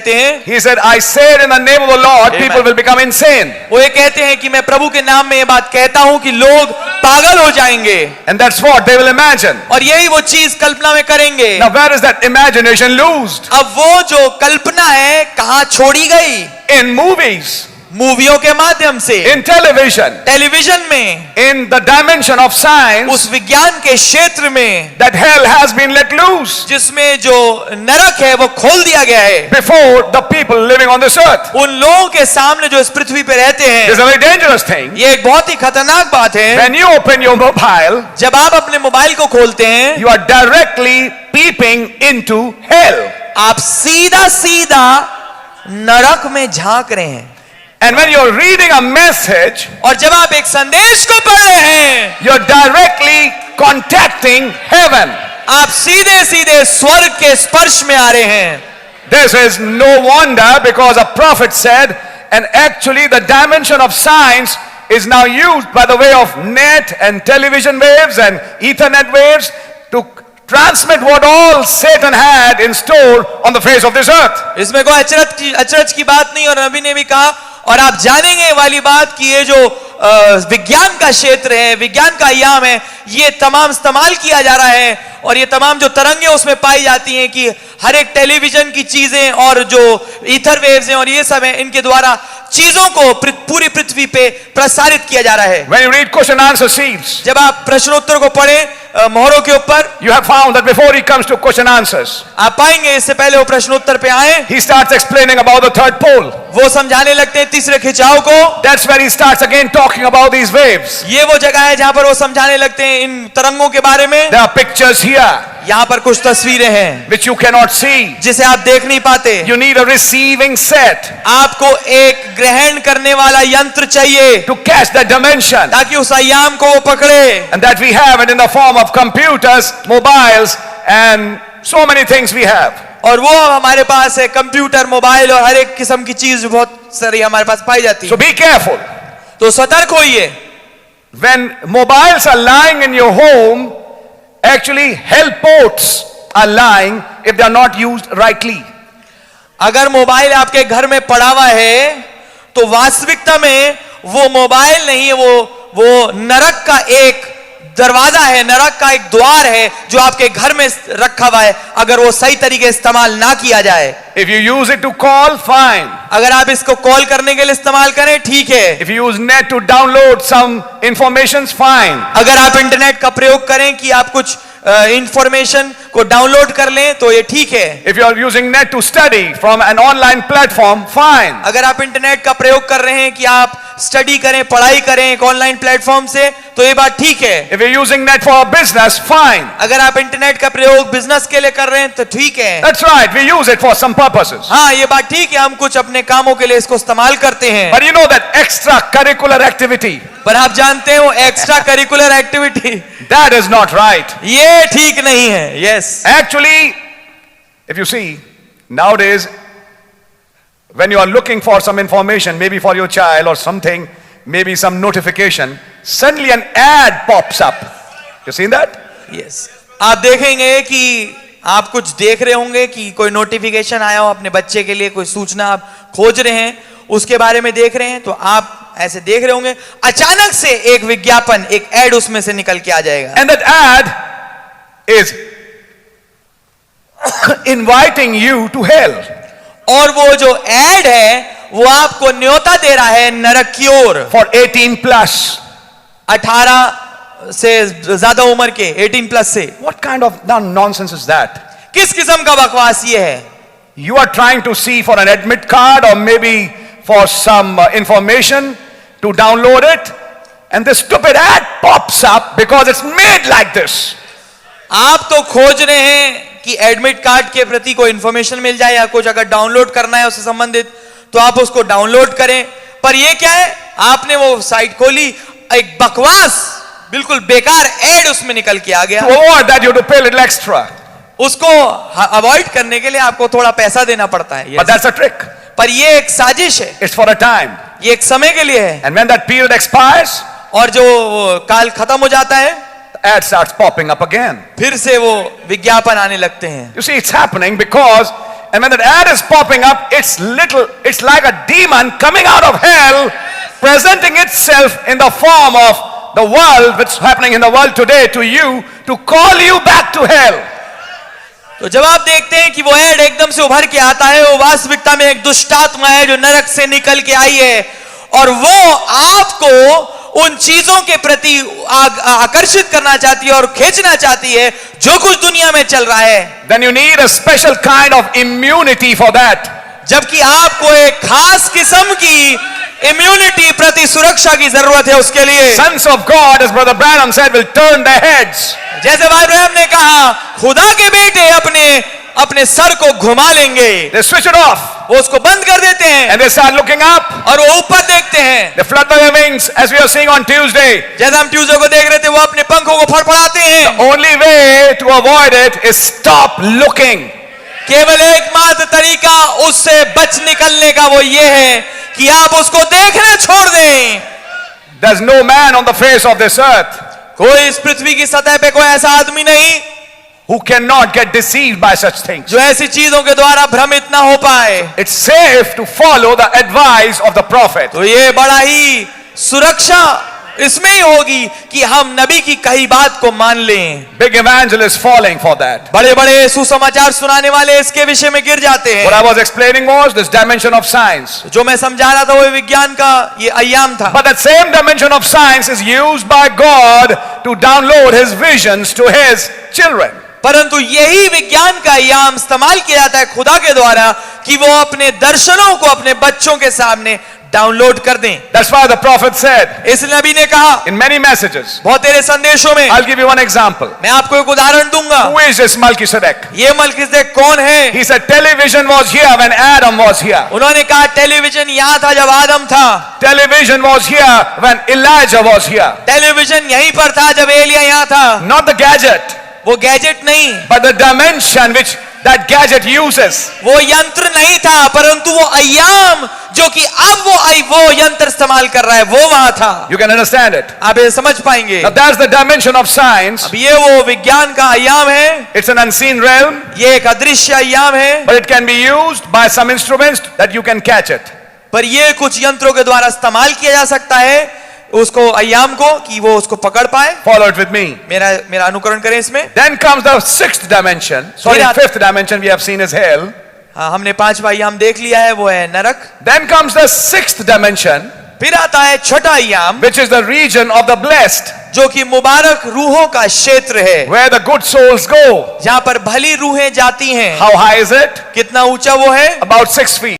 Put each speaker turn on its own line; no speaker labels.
कहते हैं,
He said, I said in the name of the Lord,
Amen.
people will become insane.
वो ये कहते हैं कि मैं प्रभु के नाम में ये बात कहता हूं कि लोग पागल हो जाएंगे,
And that's what they will imagine.
और यही वो चीज कल्पना में करेंगे।
Now, where is that imagination loosed?
अब वो जो कल्पना है कहां छोड़ी गई?
In movies,
मूवियों के माध्यम से,
in television,
टेलीविजन में,
in the dimension of science,
उस विज्ञान के क्षेत्र में
that hell has been let loose
जिसमें जो नरक है वो खोल दिया गया है
before the people living on this earth.
उन लोगों के सामने जो इस पृथ्वी पे रहते
This is
हैं।
a very dangerous thing.
ये एक बहुत ही खतरनाक बात है।
When you open your mobile,
जब आप अपने मोबाइल को खोलते हैं,
you are directly peeping into hell.
आप सीधा सीधा नरक में झांक रहे हैं।
And when you're reading a message,
और जब आप एक संदेश को पढ़ रहे हैं,
you're directly contacting heaven.
आप सीधे सीधे स्वर्ग के स्पर्श में आ रहे हैं।
This is no wonder, because a prophet said, and actually the dimension of science is now used by the way of net and television waves and ethernet waves to transmit what all Satan had in store on the face of this earth.
इसमें कोई अचरज की बात नहीं, और नबी ने भी कहा, और आप जानेंगे वाली बात कि ये जो विज्ञान का क्षेत्र है, विज्ञान का आयाम है, ये तमाम इस्तेमाल किया जा रहा है, और ये तमाम जो तरंगे उसमें पाई जाती हैं कि हर एक टेलीविजन की चीजें और जो ईथर वेव्स हैं और ये सब है, इनके द्वारा चीजों को पूरी पृथ्वी पे प्रसारित किया जा रहा है।
When you read question answer sheets,
जब आप प्रश्नोत्तर को पढ़ें मोहरों के ऊपर,
you have found that before he comes to question answers,
आप पाएंगे इससे पहले वो प्रश्नोत्तर पे आए,
he starts explaining about the third pole.
वो समझाने लगते हैं तीसरे खिंचाव को।
That's where he starts again talking about these waves.
ये वो जगह है जहां पर वो समझाने लगते हैं इन तरंगों के बारे में।
There are pictures here
यहाँ पर कुछ तस्वीरें हैं
which you cannot see.
जिसे आप देख नहीं पाते।
You need a receiving set
आपको एक ग्रहण करने वाला यंत्र चाहिए
to catch that dimension,
ताकि उस आयाम को वो पकड़े,
and that we have it in the form of computers, mobiles, and so many things we have.
और वो हमारे पास है, कंप्यूटर, मोबाइल और हर एक किस्म की चीज बहुत सारी हमारे पास पाई जाती है।
So be careful.
तो सतर्क होइए।
When mobiles are lying in your home, actually hell ports are lying if they are not used rightly.
अगर मोबाइल आपके घर में पड़ा हुआ है तो वास्तविकता में वो मोबाइल नहीं है, वो नरक का एक दरवाजा है, नरक का एक द्वार है जो आपके घर में रखा हुआ है, अगर वो सही तरीके से इस्तेमाल ना किया जाए।
If you use it to call, fine.
अगर आप इसको कॉल करने के लिए इस्तेमाल करें, ठीक है।
If you use net to download some informations, fine.
अगर आप इंटरनेट का प्रयोग करें कि आप कुछ इंफॉर्मेशन को डाउनलोड कर लें तो ये ठीक है।
If you are using net to study from an online platform, fine.
अगर आप इंटरनेट का प्रयोग कर रहे हैं कि आप स्टडी करें, पढ़ाई करें एक ऑनलाइन प्लेटफॉर्म से, तो ये बात ठीक है।
If you're using net for a business, fine.
अगर आप इंटरनेट का प्रयोग बिजनेस के लिए कर रहे हैं तो ठीक है।
That's right, we use it for some purposes.
हाँ, ये बात ठीक है, हम कुछ अपने कामों के लिए इसको इस्तेमाल करते हैं।
But you know that extracurricular activity,
पर आप जानते हो extra curricular activity,
that is not right.
ये ठीक नहीं है। Yes,
Actually, if you see, nowadays, when you are looking for some information, maybe for your child or something, maybe some notification, suddenly an ad pops up. You seen that?
Yes, आप देखेंगे कि आप कुछ देख रहे होंगे कि कोई नोटिफिकेशन आया हो अपने बच्चे के लिए, कोई सूचना आप खोज रहे हैं, उसके बारे में देख रहे हैं, तो आप ऐसे देख रहे होंगे, अचानक से एक विज्ञापन, एक एड उसमें से निकल के आ जाएगा।
And that ad is inviting you to hell.
और वो जो एड है वो आपको न्योता दे रहा है नरक की ओर।
For 18 plus.
18 से ज्यादा उम्र के, 18 प्लस से।
What kind of nonsense is that?
किस किस्म का बकवास ये है?
You are trying to see for an admit card or maybe for some information to download it, and this stupid ad pops up because it's made like this.
आप तो खोज रहे हैं कि एडमिट कार्ड के प्रति कोई इंफॉर्मेशन मिल जाए या कुछ अगर डाउनलोड करना है उससे संबंधित, तो आप उसको डाउनलोड करें, पर ये क्या है, आपने वो साइट खोली, एक बकवास बिल्कुल बेकार एड उसमें निकल के आ गया।
To avoid that, you have to pay a little extra.
उसको अवॉइड करने के लिए आपको थोड़ा पैसा देना पड़ता है।
But that's a trick.
पर ये एक साजिश है,
It's for a time.
ये एक समय के लिए है,
And when that period expires,
और जो काल खत्म हो जाता है,
the ad starts popping up again.
फिर से वो विज्ञापन आने लगते हैं।
You see, it's happening because And when that ad is popping up, it's like a demon coming out of hell, presenting itself in the form of the world, which is happening in the world today to you, to call you back to hell.
तो जब आप देखते हैं कि वो add एकदम से उभर के आता है, वो वास्तविकता में एक दुष्टात्मा है जो नरक से निकल के आई है, और वो आपको उन चीजों के प्रति आकर्षित करना चाहती है और खींचना चाहती है जो कुछ दुनिया में चल रहा है.
Then you need a special kind of immunity for that.
जबकि आपको एक खास किस्म की इम्यूनिटी प्रति सुरक्षा की जरूरत है उसके लिए.
Sons of God, as Brother Branham said, will turn their heads.
जैसे भाई ब्रैनम ने कहा, खुदा के बेटे अपने सर को घुमा लेंगे.
They switch it off.
वो उसको बंद कर देते हैं
And they start looking up.
और वो ऊपर देखते हैं.
They flutter their wings, as we are seeing on Tuesday.
जैसे हम ट्यूसडे को देख रहे थे, वो अपने पंखों को फड़फड़ाते हैं.
The only way to avoid it is stop looking.
केवल एकमात्र तरीका उससे बच निकलने का वो ये है कि आप उसको देखना छोड़ दें.
There's no man on the face of this earth
कोई इस पृथ्वी की सतह पे कोई ऐसा आदमी नहीं
who cannot get deceived by such things.
जो ऐसी चीजों के द्वारा भ्रमित ना हो पाए.
It's safe to follow the advice of the prophet.
तो ये बड़ा ही सुरक्षा इसमें ही होगी कि हम नबी की कही बात को मान लें.
Big evangelists falling for that.
बड़े बड़े सुसमाचार सुनाने वाले इसके विषय में गिर जाते
What I
हैं.
was explaining was this dimension of science.
जो मैं समझा रहा था वो विज्ञान का ये अय्याम था.
But that same dimension of science is used by God to download his visions to his children.
परंतु यही विज्ञान का अय्याम इस्तेमाल किया जाता है खुदा के द्वारा कि वो अपने दर्शनों को अपने बच्चों के सामने डाउनलोड कर दें.
That's why the prophet said
इस नबी ने कहा
in many messages.
बहुत तेरे संदेशों में,
I'll give you one example.
मैं आपको एक उदाहरण दूंगा.
Who is this Melchizedek?
ये मलकिसेदेक कौन है?
He said television was here when Adam was here.
उन्होंने कहा टेलीविजन यहाँ था जब आदम था.
Television was here when Elijah was here.
Television यहीं पर था जब एलिया यहाँ था.
Not the gadget,
वो गैजेट नहीं,
but the dimension which that gadget uses.
वो यंत्र नहीं था, परंतु वो अय्याम जो कि अब वो यंत्र इस्तेमाल कर रहा है वो वहां था.
You can understand it.
आप ये समझ पाएंगे.
Now that's the dimension of science.
अब ये वो विज्ञान का अय्याम है.
It's an unseen realm,
ये एक अदृश्य अय्याम है,
but it can be used by some instruments that you can catch it.
पर ये कुछ यंत्रों के द्वारा इस्तेमाल किया जा सकता है उसको अय्याम को कि वो उसको पकड़ पाए.
Follow it with me.
मेरा अनुकरण करें इसमें.
Then comes the sixth dimension. Sorry, fifth dimension we have seen is hell.
हाँ, हमने पांचवा अय्याम देख लिया है, वो है नरक.
Then comes the sixth dimension,
फिर आता है छठा अय्याम,
which is the region of the blessed,
जो कि मुबारक रूहों का क्षेत्र है,
where the good souls go.
जहां पर भली रूहें जाती हैं.
How high is it?
कितना ऊंचा वो है?
About 6 feet.